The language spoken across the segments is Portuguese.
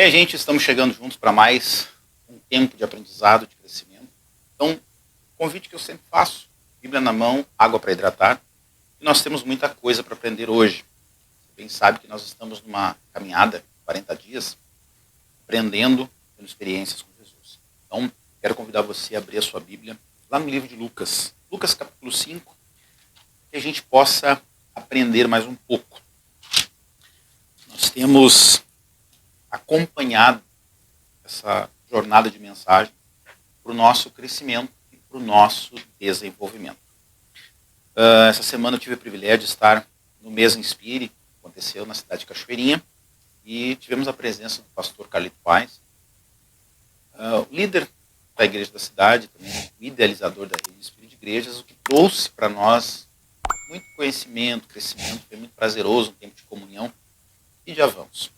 aí, gente, estamos chegando juntos para mais um tempo de aprendizado, de crescimento. Então, o convite que eu sempre faço, Bíblia na mão, água para hidratar, e nós temos muita coisa para aprender hoje. Você bem sabe que nós estamos numa caminhada, 40 dias, aprendendo, tendo experiências com Jesus. Então, quero convidar você a abrir a sua Bíblia lá no livro de Lucas, Lucas capítulo 5, que a gente possa aprender mais um pouco. Nós temos acompanhado essa jornada de mensagem para o nosso crescimento e para o nosso desenvolvimento. Essa semana eu tive o privilégio de estar no Mês Inspire, que aconteceu na cidade de Cachoeirinha, e tivemos a presença do pastor Carlito Paes, o líder da igreja da cidade, também o idealizador da rede Inspire de igrejas, o que trouxe para nós muito conhecimento, crescimento, foi muito prazeroso, um tempo de comunhão, e já vamos.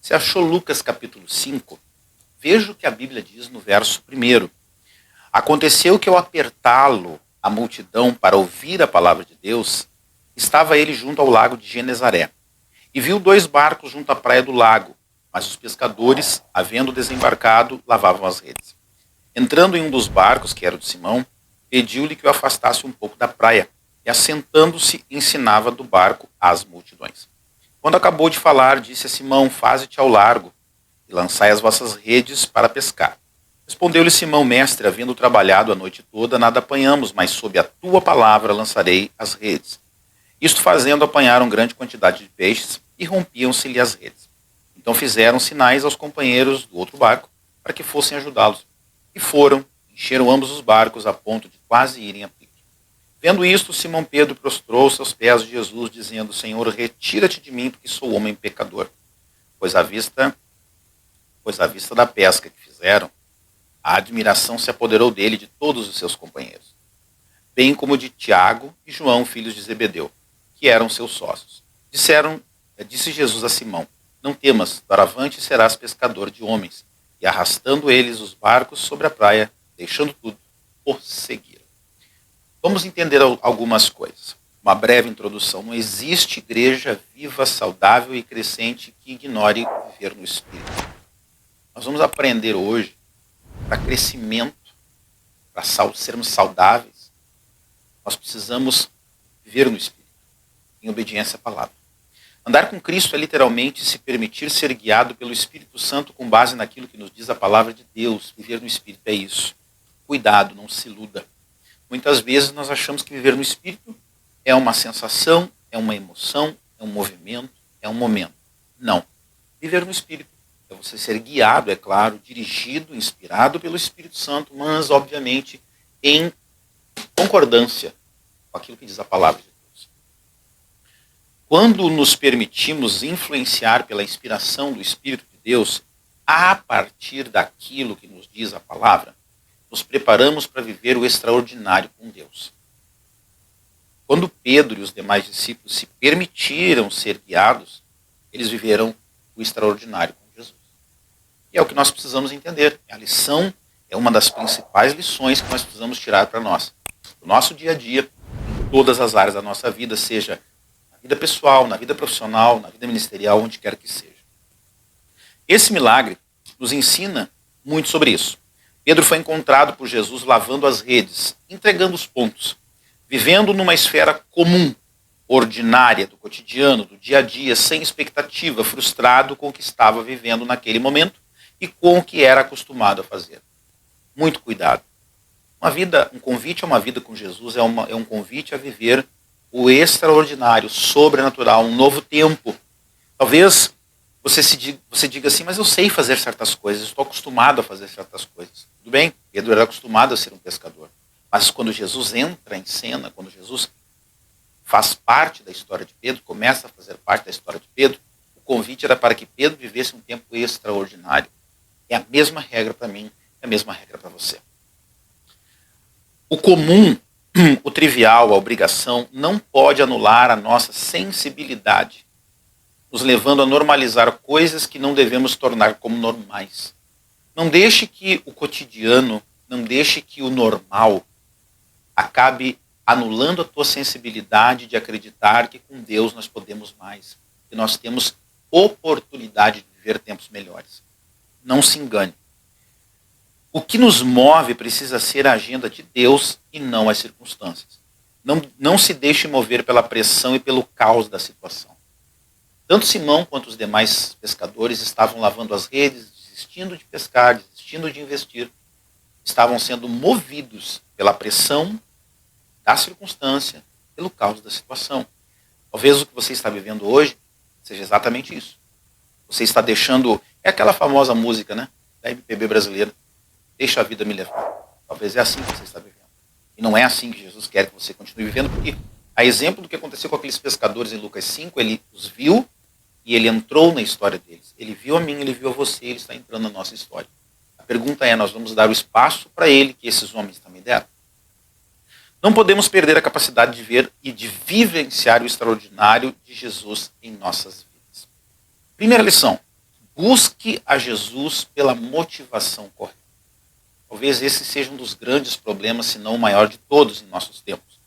Você achou Lucas capítulo 5? Veja o que a Bíblia diz no verso 1. Aconteceu que ao apertá-lo a multidão para ouvir a palavra de Deus, estava ele junto ao lago de Genezaré. E viu 2 barcos junto à praia do lago, mas os pescadores, havendo desembarcado, lavavam as redes. Entrando em um dos barcos, que era o de Simão, pediu-lhe que o afastasse um pouco da praia, e assentando-se, ensinava do barco às multidões. Quando acabou de falar, disse a Simão: faze-te ao largo, e lançai as vossas redes para pescar. Respondeu-lhe Simão: mestre, havendo trabalhado a noite toda, nada apanhamos, mas sob a tua palavra lançarei as redes. Isto fazendo, apanharam grande quantidade de peixes, e rompiam-se-lhe as redes. Então fizeram sinais aos companheiros do outro barco, para que fossem ajudá-los. E foram, encheram ambos os barcos, a ponto de quase irem a pique. Vendo isto, Simão Pedro prostrou-se aos pés de Jesus, dizendo: Senhor, retira-te de mim, porque sou homem pecador. Pois à vista da pesca que fizeram, a admiração se apoderou dele e de todos os seus companheiros, bem como de Tiago e João, filhos de Zebedeu, que eram seus sócios. Disse Jesus a Simão: não temas, doravante serás pescador de homens. E arrastando eles os barcos sobre a praia, deixando tudo, o seguiram. Vamos entender algumas coisas. Uma breve introdução. Não existe igreja viva, saudável e crescente que ignore viver no Espírito. Nós vamos aprender hoje, para crescimento, para sermos saudáveis, nós precisamos viver no Espírito, em obediência à palavra. Andar com Cristo é literalmente se permitir ser guiado pelo Espírito Santo com base naquilo que nos diz a palavra de Deus. Viver no Espírito é isso. Cuidado, não se iluda. Muitas vezes nós achamos que viver no Espírito é uma sensação, é uma emoção, é um movimento, é um momento. Não. Viver no Espírito é você ser guiado, é claro, dirigido, inspirado pelo Espírito Santo, mas, obviamente, em concordância com aquilo que diz a palavra de Deus. Quando nos permitimos influenciar pela inspiração do Espírito de Deus, a partir daquilo que nos diz a palavra, nos preparamos para viver o extraordinário com Deus. Quando Pedro e os demais discípulos se permitiram ser guiados, eles viveram o extraordinário com Jesus. E é o que nós precisamos entender. A lição é uma das principais lições que nós precisamos tirar para nós. No nosso dia a dia, em todas as áreas da nossa vida, seja na vida pessoal, na vida profissional, na vida ministerial, onde quer que seja. Esse milagre nos ensina muito sobre isso. Pedro foi encontrado por Jesus lavando as redes, entregando os pontos, vivendo numa esfera comum, ordinária, do cotidiano, do dia a dia, sem expectativa, frustrado com o que estava vivendo naquele momento e com o que era acostumado a fazer. Muito cuidado. Um convite a uma vida com Jesus é um convite a viver o extraordinário, sobrenatural, um novo tempo. Talvez você diga assim: mas eu sei fazer certas coisas, estou acostumado a fazer certas coisas. Tudo bem, Pedro era acostumado a ser um pescador. Mas quando Jesus entra em cena, quando Jesus faz parte da história de Pedro, começa a fazer parte da história de Pedro, o convite era para que Pedro vivesse um tempo extraordinário. É a mesma regra para mim, é a mesma regra para você. O comum, o trivial, a obrigação, não pode anular a nossa sensibilidade, nos levando a normalizar coisas que não devemos tornar como normais. Não deixe que o cotidiano, não deixe que o normal acabe anulando a tua sensibilidade de acreditar que com Deus nós podemos mais, que nós temos oportunidade de viver tempos melhores. não se engane. O que nos move precisa ser a agenda de Deus e não as circunstâncias. Não se deixe mover pela pressão e pelo caos da situação. Tanto Simão quanto os demais pescadores estavam lavando as redes, desistindo de pescar, desistindo de investir. Estavam sendo movidos pela pressão da circunstância, pelo caos da situação. Talvez o que você está vivendo hoje seja exatamente isso. Você está deixando... É aquela famosa música, né? Da MPB brasileira. Deixa a vida me levar. Talvez é assim que você está vivendo. E não é assim que Jesus quer que você continue vivendo, porque a exemplo do que aconteceu com aqueles pescadores em Lucas 5, ele os viu e ele entrou na história deles. Ele viu a mim, ele viu a você, ele está entrando na nossa história. A pergunta é, nós vamos dar o espaço para ele que esses homens também deram? Não podemos perder a capacidade de ver e de vivenciar o extraordinário de Jesus em nossas vidas. Primeira lição, busque a Jesus pela motivação correta. Talvez esse seja um dos grandes problemas, se não o maior de todos em nossos tempos.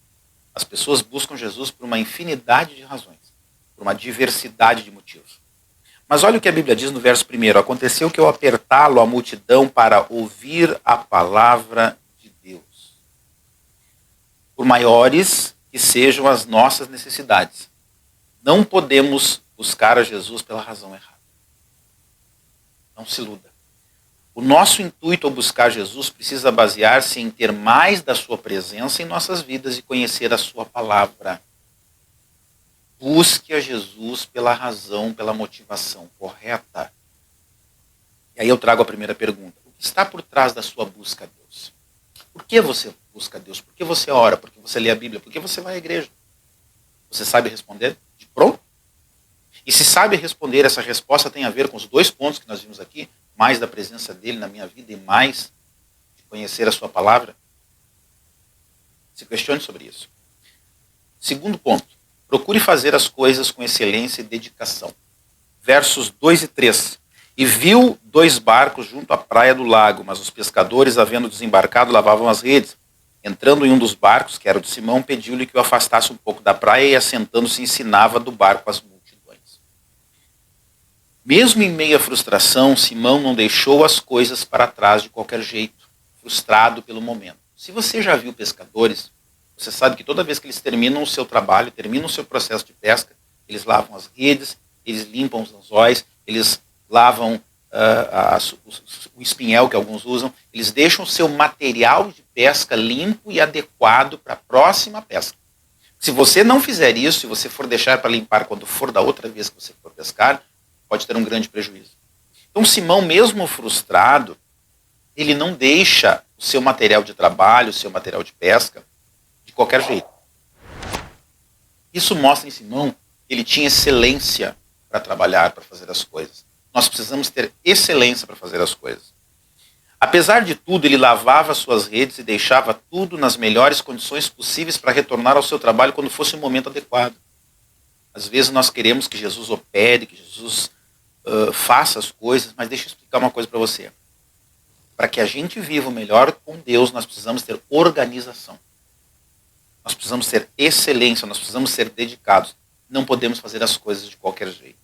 As pessoas buscam Jesus por uma infinidade de razões, por uma diversidade de motivos. Mas olha o que a Bíblia diz no verso 1. Aconteceu que eu apertá-lo a multidão para ouvir a palavra de Deus. Por maiores que sejam as nossas necessidades, não podemos buscar a Jesus pela razão errada. Não se iluda. O nosso intuito ao buscar Jesus precisa basear-se em ter mais da sua presença em nossas vidas e conhecer a sua palavra. Busque a Jesus pela razão, pela motivação correta. E aí eu trago a primeira pergunta. O que está por trás da sua busca a Deus? Por que você busca a Deus? Por que você ora? Por que você lê a Bíblia? Por que você vai à igreja? Você sabe responder de pronto? E se sabe responder, essa resposta tem a ver com os 2 pontos que nós vimos aqui, mais da presença dele na minha vida e mais de conhecer a sua palavra? Se questione sobre isso. Segundo ponto, procure fazer as coisas com excelência e dedicação. Versos 2 e 3. E viu 2 barcos junto à praia do lago, mas os pescadores, havendo desembarcado, lavavam as redes. Entrando em um dos barcos, que era o de Simão, pediu-lhe que o afastasse um pouco da praia e, assentando-se, ensinava do barco as multidões. Mesmo em meio à frustração, Simão não deixou as coisas para trás de qualquer jeito, frustrado pelo momento. Se você já viu pescadores, você sabe que toda vez que eles terminam o seu trabalho, terminam o seu processo de pesca, eles lavam as redes, eles limpam os anzóis, eles lavam o espinhel que alguns usam, eles deixam o seu material de pesca limpo e adequado para a próxima pesca. Se você não fizer isso, se você for deixar para limpar quando for da outra vez que você for pescar, pode ter um grande prejuízo. Então Simão, mesmo frustrado, ele não deixa o seu material de trabalho, o seu material de pesca, de qualquer jeito. Isso mostra em Simão que ele tinha excelência para trabalhar, para fazer as coisas. Nós precisamos ter excelência para fazer as coisas. Apesar de tudo, ele lavava suas redes e deixava tudo nas melhores condições possíveis para retornar ao seu trabalho quando fosse o momento adequado. Às vezes nós queremos que Jesus opere, que Jesus faça as coisas, mas deixa eu explicar uma coisa para você. Para que a gente viva o melhor com Deus, nós precisamos ter organização. Nós precisamos ter excelência, nós precisamos ser dedicados. Não podemos fazer as coisas de qualquer jeito.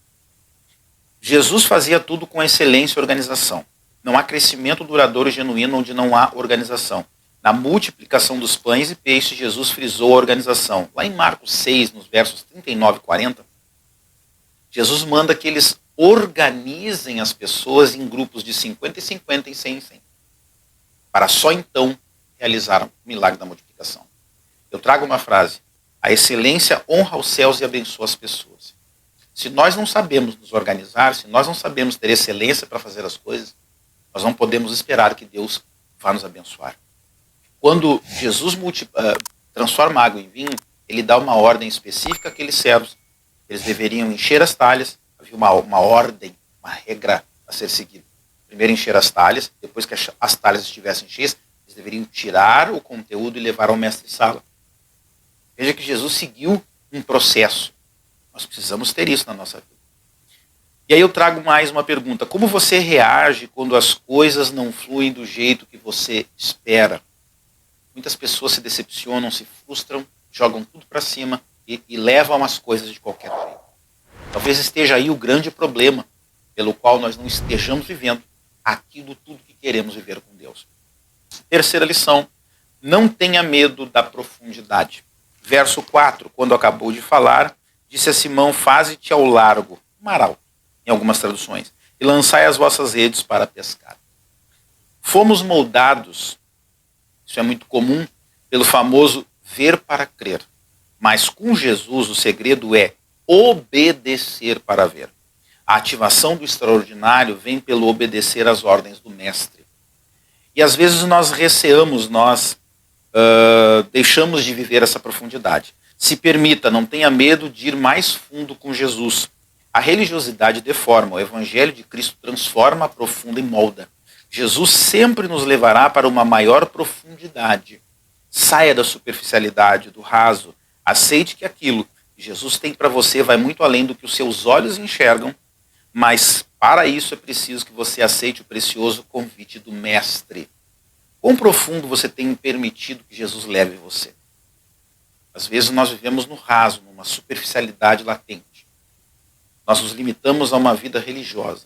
Jesus fazia tudo com excelência e organização. Não há crescimento duradouro e genuíno onde não há organização. Na multiplicação dos pães e peixes, Jesus frisou a organização. Lá em Marcos 6, nos versos 39 e 40, Jesus manda que eles organizem as pessoas em grupos de 50 e 50 e 100 e 100. Para só então realizar o milagre da multiplicação. Eu trago uma frase. A excelência honra os céus e abençoa as pessoas. Se nós não sabemos nos organizar, se nós não sabemos ter excelência para fazer as coisas, nós não podemos esperar que Deus vá nos abençoar. Quando Jesus transforma água em vinho, ele dá uma ordem específica àqueles servos. Eles deveriam encher as talhas, havia uma ordem, uma regra a ser seguida. Primeiro encher as talhas, depois que as talhas estivessem cheias, eles deveriam tirar o conteúdo e levar ao mestre-sala. Veja que Jesus seguiu um processo. Nós precisamos ter isso na nossa vida. E aí eu trago mais uma pergunta. Como você reage quando as coisas não fluem do jeito que você espera? Muitas pessoas se decepcionam, se frustram, jogam tudo para cima e levam as coisas de qualquer jeito. Talvez esteja aí o grande problema pelo qual nós não estejamos vivendo aquilo tudo que queremos viver com Deus. Terceira lição, não tenha medo da profundidade. Verso 4, quando acabou de falar, disse a Simão, faze-te ao largo, mar alto, em algumas traduções, e lançai as vossas redes para pescar. Fomos moldados, isso é muito comum, pelo famoso ver para crer. Mas com Jesus o segredo é obedecer para ver. A ativação do extraordinário vem pelo obedecer às ordens do mestre. E às vezes nós receamos, nós deixamos de viver essa profundidade. Se permita, não tenha medo de ir mais fundo com Jesus. A religiosidade deforma, o evangelho de Cristo transforma, aprofunda e molda. Jesus sempre nos levará para uma maior profundidade. Saia da superficialidade, do raso. Aceite que aquilo que Jesus tem para você vai muito além do que os seus olhos enxergam, mas para isso é preciso que você aceite o precioso convite do Mestre. Quão profundo você tem permitido que Jesus leve você? Às vezes nós vivemos no raso, numa superficialidade latente. Nós nos limitamos a uma vida religiosa.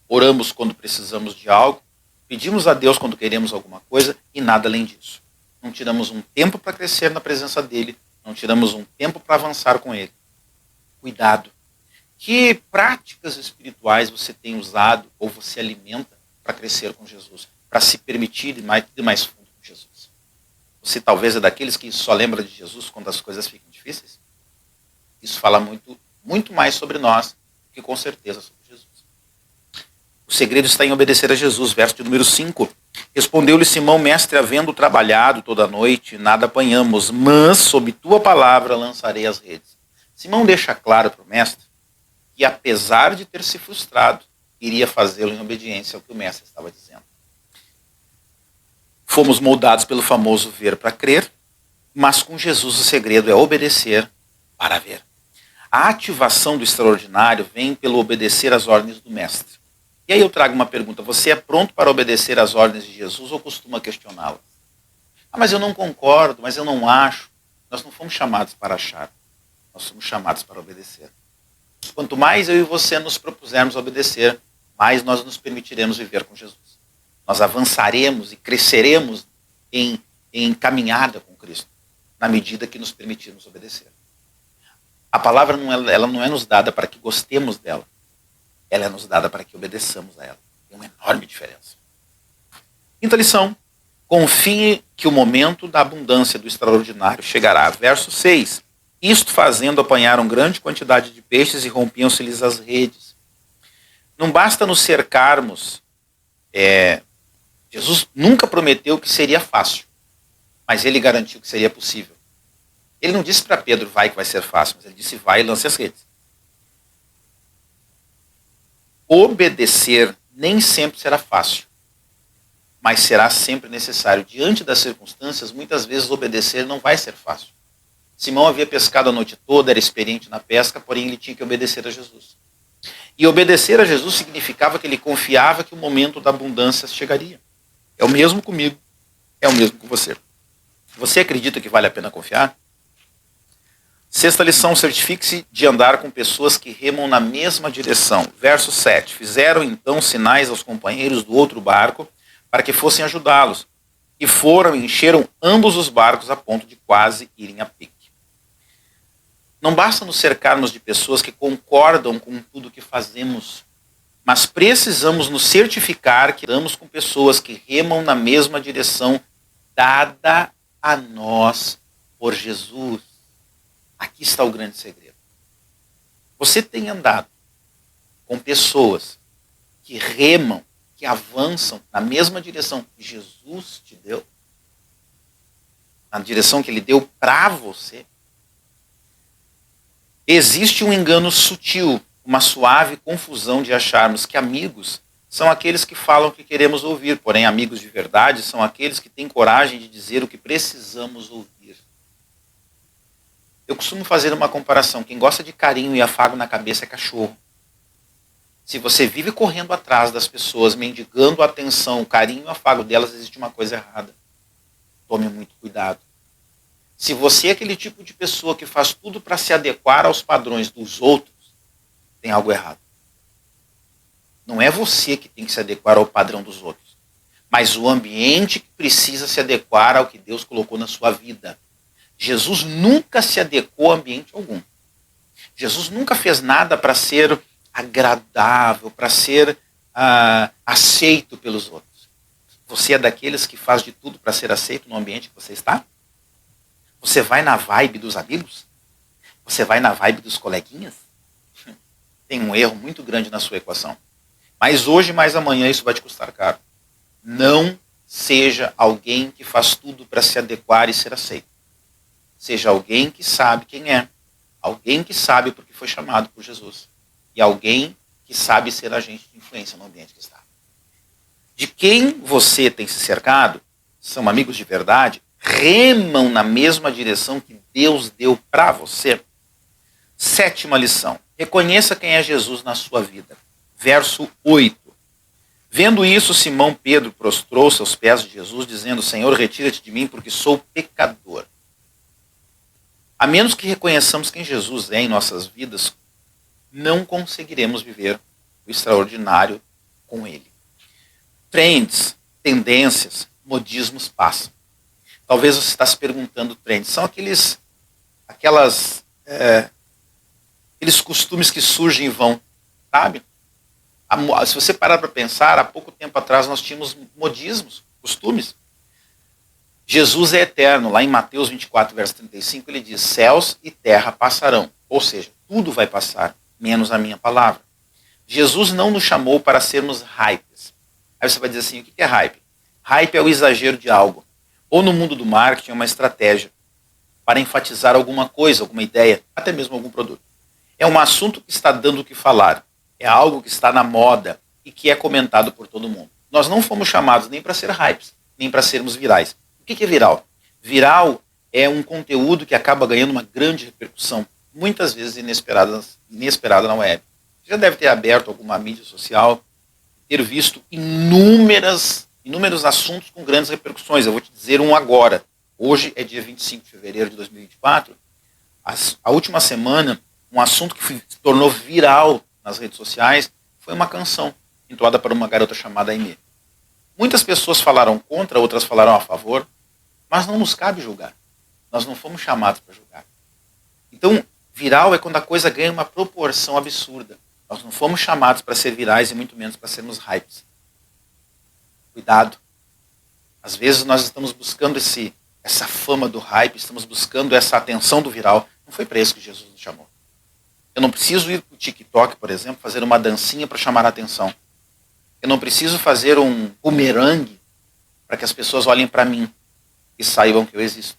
Oramos quando precisamos de algo, pedimos a Deus quando queremos alguma coisa e nada além disso. Não tiramos um tempo para crescer na presença dele, não tiramos um tempo para avançar com ele. Cuidado. Que práticas espirituais você tem usado ou você alimenta para crescer com Jesus? Para se permitir ir mais fundo com Jesus? Você talvez é daqueles que só lembra de Jesus quando as coisas ficam difíceis? Isso fala muito mais sobre nós do que com certeza sobre Jesus. O segredo está em obedecer a Jesus. Verso de número 5. Respondeu-lhe Simão, mestre, havendo trabalhado toda a noite, nada apanhamos, mas sob tua palavra lançarei as redes. Simão deixa claro para o mestre que, apesar de ter se frustrado, iria fazê-lo em obediência ao que o mestre estava dizendo. Fomos moldados pelo famoso ver para crer, mas com Jesus o segredo é obedecer para ver. A ativação do extraordinário vem pelo obedecer às ordens do mestre. E aí eu trago uma pergunta, você é pronto para obedecer às ordens de Jesus ou costuma questioná-las? Ah, mas eu não concordo, mas eu não acho. Nós não fomos chamados para achar, nós somos chamados para obedecer. Quanto mais eu e você nos propusermos a obedecer, mais nós nos permitiremos viver com Jesus. Nós avançaremos e cresceremos em caminhada com Cristo, na medida que nos permitirmos obedecer. A palavra ela não é nos dada para que gostemos dela, ela é nos dada para que obedeçamos a ela. Tem uma enorme diferença. Quinta lição, confie que o momento da abundância do extraordinário chegará. Verso 6. Isto fazendo, apanharam grande quantidade de peixes e rompiam-se-lhes as redes. Não basta nos cercarmos. Jesus nunca prometeu que seria fácil, mas ele garantiu que seria possível. Ele não disse para Pedro, vai que vai ser fácil, mas ele disse, vai e lance as redes. Obedecer nem sempre será fácil, mas será sempre necessário. Diante das circunstâncias, muitas vezes obedecer não vai ser fácil. Simão havia pescado a noite toda, era experiente na pesca, porém ele tinha que obedecer a Jesus. E obedecer a Jesus significava que ele confiava que o momento da abundância chegaria. É o mesmo comigo, é o mesmo com você. Você acredita que vale a pena confiar? Sexta lição, certifique-se de andar com pessoas que remam na mesma direção. Verso 7. Fizeram então sinais aos companheiros do outro barco para que fossem ajudá-los. E foram e encheram ambos os barcos a ponto de quase irem a pique. Não basta nos cercarmos de pessoas que concordam com tudo que fazemos, mas precisamos nos certificar que andamos com pessoas que remam na mesma direção dada a nós por Jesus. Aqui está o grande segredo. Você tem andado com pessoas que remam, que avançam na mesma direção que Jesus te deu, na direção que ele deu para você? Existe um engano sutil, uma suave confusão de acharmos que amigos são aqueles que falam o que queremos ouvir, porém amigos de verdade são aqueles que têm coragem de dizer o que precisamos ouvir. Eu costumo fazer uma comparação, quem gosta de carinho e afago na cabeça é cachorro. Se você vive correndo atrás das pessoas, mendigando a atenção, o carinho e o afago delas, existe uma coisa errada. Tome muito cuidado. Se você é aquele tipo de pessoa que faz tudo para se adequar aos padrões dos outros, tem algo errado. Não é você que tem que se adequar ao padrão dos outros, mas o ambiente que precisa se adequar ao que Deus colocou na sua vida. Jesus nunca se adequou a ambiente algum. Jesus nunca fez nada para ser agradável, para ser aceito pelos outros. Você é daqueles que faz de tudo para ser aceito no ambiente que você está? Você vai na vibe dos amigos? Você vai na vibe dos coleguinhas? Tem um erro muito grande na sua equação. Mas hoje, mais amanhã, isso vai te custar caro. Não seja alguém que faz tudo para se adequar e ser aceito. Seja alguém que sabe quem é. Alguém que sabe porque foi chamado por Jesus. E alguém que sabe ser agente de influência no ambiente que está. De quem você tem se cercado, são amigos de verdade, remam na mesma direção que Deus deu para você. 7ª lição. Reconheça quem é Jesus na sua vida. Verso 8. Vendo isso, Simão Pedro prostrou-se aos pés de Jesus, dizendo: Senhor, retira-te de mim, porque sou pecador. A menos que reconheçamos quem Jesus é em nossas vidas, não conseguiremos viver o extraordinário com Ele. Trends, tendências, modismos passam. Talvez você está se perguntando, trends, são aqueles costumes que surgem e vão, sabe? Se você parar para pensar, há pouco tempo atrás nós tínhamos modismos, costumes. Jesus é eterno. Lá em Mateus 24, verso 35, ele diz: céus e terra passarão. Ou seja, tudo vai passar, menos a minha palavra. Jesus não nos chamou para sermos hypes. Aí você vai dizer assim, o que é hype? Hype é o exagero de algo. Ou no mundo do marketing é uma estratégia para enfatizar alguma coisa, alguma ideia, até mesmo algum produto. É um assunto que está dando o que falar. É algo que está na moda e que é comentado por todo mundo. Nós não fomos chamados nem para ser hypes, nem para sermos virais. O que é viral? Viral é um conteúdo que acaba ganhando uma grande repercussão, muitas vezes inesperada na web. Você já deve ter aberto alguma mídia social, ter visto inúmeros assuntos com grandes repercussões. Eu vou te dizer um agora. Hoje é dia 25 de fevereiro de 2024. A última semana, um assunto que se tornou viral nas redes sociais foi uma canção entoada por uma garota chamada Aimee. Muitas pessoas falaram contra, outras falaram a favor, mas não nos cabe julgar. Nós não fomos chamados para julgar. Então, viral é quando a coisa ganha uma proporção absurda. Nós não fomos chamados para ser virais e muito menos para sermos hypes. Cuidado. Às vezes nós estamos buscando essa fama do hype, estamos buscando essa atenção do viral. Não foi para isso que Jesus nos chamou. Eu não preciso ir para o TikTok, por exemplo, fazer uma dancinha para chamar a atenção. Eu não preciso fazer um bumerangue para que as pessoas olhem para mim e saibam que eu existo.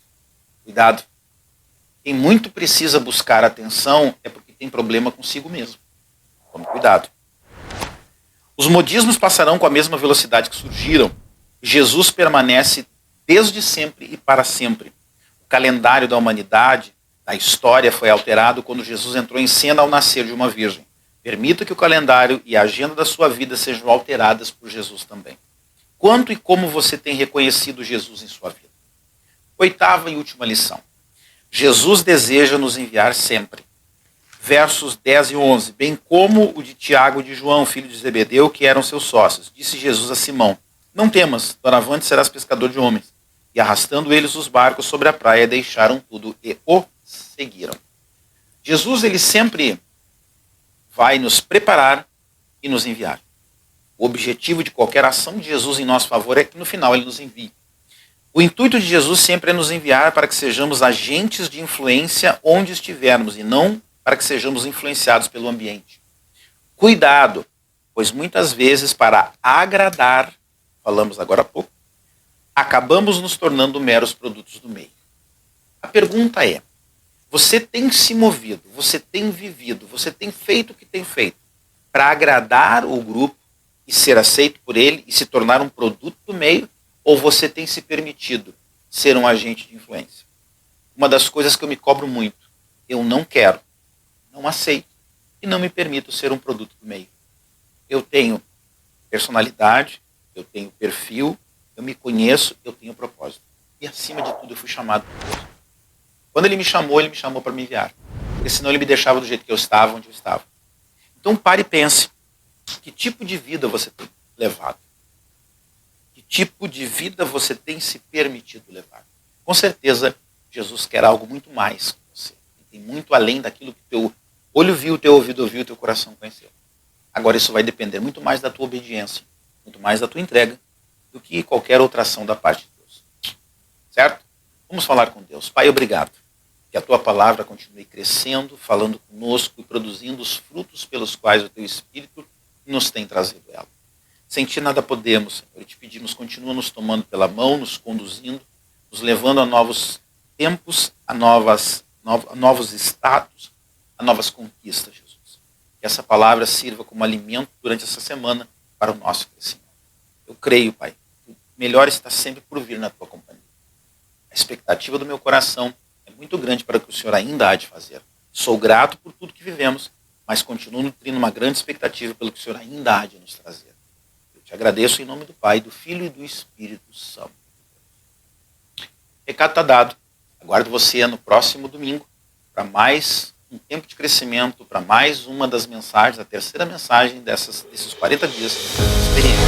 Cuidado. Quem muito precisa buscar atenção é porque tem problema consigo mesmo. Tome cuidado. Os modismos passarão com a mesma velocidade que surgiram. Jesus permanece desde sempre e para sempre. O calendário da humanidade, da história, foi alterado quando Jesus entrou em cena ao nascer de uma virgem. Permita que o calendário e a agenda da sua vida sejam alteradas por Jesus também. Quanto e como você tem reconhecido Jesus em sua vida? 8ª e última lição. Jesus deseja nos enviar sempre. Versos 10 e 11. Bem como o de Tiago e de João, filho de Zebedeu, que eram seus sócios. Disse Jesus a Simão: não temas, doravante serás pescador de homens. E arrastando eles os barcos sobre a praia, deixaram tudo e o seguiram. Jesus, ele sempre vai nos preparar e nos enviar. O objetivo de qualquer ação de Jesus em nosso favor é que no final ele nos envie. O intuito de Jesus sempre é nos enviar para que sejamos agentes de influência onde estivermos e não para que sejamos influenciados pelo ambiente. Cuidado, pois muitas vezes para agradar, falamos agora há pouco, acabamos nos tornando meros produtos do meio. A pergunta é, você tem se movido, você tem vivido, você tem feito o que tem feito para agradar o grupo e ser aceito por ele e se tornar um produto do meio, ou você tem se permitido ser um agente de influência? Uma das coisas que eu me cobro muito, eu não quero, não aceito e não me permito ser um produto do meio. Eu tenho personalidade, eu tenho perfil, eu me conheço, eu tenho propósito. E acima de tudo eu fui chamado por Deus. Quando ele me chamou para me enviar. Porque senão ele me deixava do jeito que eu estava, onde eu estava. Então pare e pense. Que tipo de vida você tem levado? Que tipo de vida você tem se permitido levar? Com certeza, Jesus quer algo muito mais com você. Tem muito além daquilo que teu olho viu, teu ouvido ouviu, teu coração conheceu. Agora isso vai depender muito mais da tua obediência, muito mais da tua entrega, do que qualquer outra ação da parte de Deus. Certo? Vamos falar com Deus. Pai, obrigado. Que a tua palavra continue crescendo, falando conosco e produzindo os frutos pelos quais o teu Espírito nos tem trazido ela. Sem ti nada podemos, Senhor. E te pedimos, continua nos tomando pela mão, nos conduzindo, nos levando a novos tempos, a novos estados, a novas conquistas, Jesus. Que essa palavra sirva como alimento durante essa semana para o nosso crescimento. Eu creio, Pai, que o melhor está sempre por vir na tua companhia. A expectativa do meu coração é muito grande para o que o Senhor ainda há de fazer. Sou grato por tudo que vivemos, mas continuo nutrindo uma grande expectativa pelo que o Senhor ainda há de nos trazer. Eu te agradeço em nome do Pai, do Filho e do Espírito Santo. Recado está dado. Aguardo você no próximo domingo para mais um tempo de crescimento, para mais uma das mensagens, a terceira mensagem desses 40 dias de experiência.